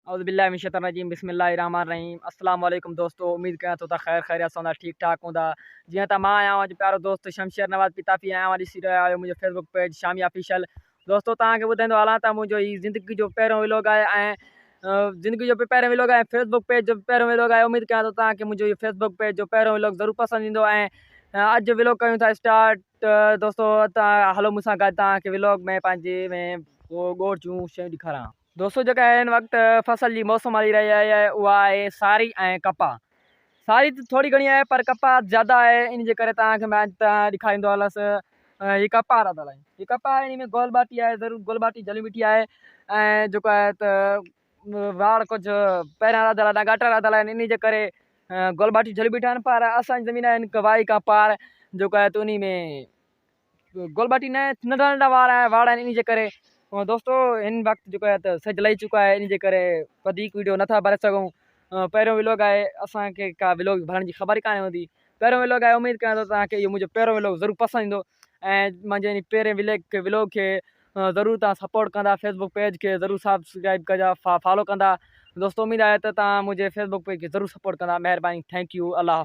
औज़ुबिल्लाहिमिनश्शैतानिर्रजीम बिस्मिल्लाहिर्रहमानिर्रहीम अस्सलाम वालेकुम दोस्तों। उम्मीद कयां तो खैर खैरियत सां ठीक ठाक हूंदा। जियां त मां आहियां अॼु प्यारो दोस्त शमशेर नवाज़ पिताफी आहियां ॾिसी रहिया आहियो मुंहिंजो फेसबुक पेज शामी ऑफिशियल। दोस्तों तव्हांखे ॿुधाईंदो हलां त मुंहिंजो हीउ ज़िंदगी जो पहिरियों व्लॉग आहे ऐं ज़िंदगी जो पहिरियों व्लॉग आहे, फेसबुक पेज जो पहिरियों व्लॉग आहे। उम्मीद कयां थो तव्हांखे मुंहिंजो इहो फेसबुक पेज जो पहिरियों व्लॉग ज़रूरु पसंदि ईंदो ऐं अॼु व्लॉग कयूं था स्टार्ट। दोस्तों तव्हां हलो मूंसां गॾु तव्हांखे व्लॉग में पंहिंजे में ॻोठ जूं शयूं ॾेखारियां। दोस्तों जेका हिन वक़्तु फसल जी मौसम हली रही आहे उहा आहे सारी ऐं कपाह। सारी त थोरी घणी आहे पर कपाह ज़्यादा आहे, इन जे करे तव्हांखे मां ॾेखारींदो हलसि। हीअ कपाह था हलायूं, हीअ कपाह इन में गोल बाटी आहे, ज़रूरु गोल बाटी जली बीठी आहे ऐं जेको आहे त वाड़ कुझु पहिरियां रधल आहे घटि रधल आहिनि, इन जे करे गोल बाटी जली बीठा आहिनि। पर असांजी ज़मीन आहिनि वाई खां पार जेको आहे त उन में गोल बाटी न नंढा नंढा वाड़ आहिनि, इन जे करे दोस्तों हिन वक़्तु जेको आहे त सिजु लही चुको आहे, इन जे करे वधीक वीडियो नथा भरे सघूं। पहिरियों व्लॉग आहे, असांखे का व्लॉग भरण जी ख़बर ई कान हूंदी। पहिरियों व्लॉग आहे, उमेदु कयां थो तव्हांखे इहो मुंहिंजो पहिरियों व्लॉग ज़रूरु पसंदि ईंदो ऐं मुंहिंजे इन पहिरें व्लॉग खे ज़रूरु तव्हां सपोर्ट कंदा, फेसबुक पेज खे ज़रूरु सब्सक्राइब कजा, फॉलो कंदा। दोस्तों उमेदु आहे त तव्हां मुंहिंजे फेसबुक पेज खे ज़रूरु सपोर्ट कंदा। महिरबानी, थैंक यू, अल्लाह।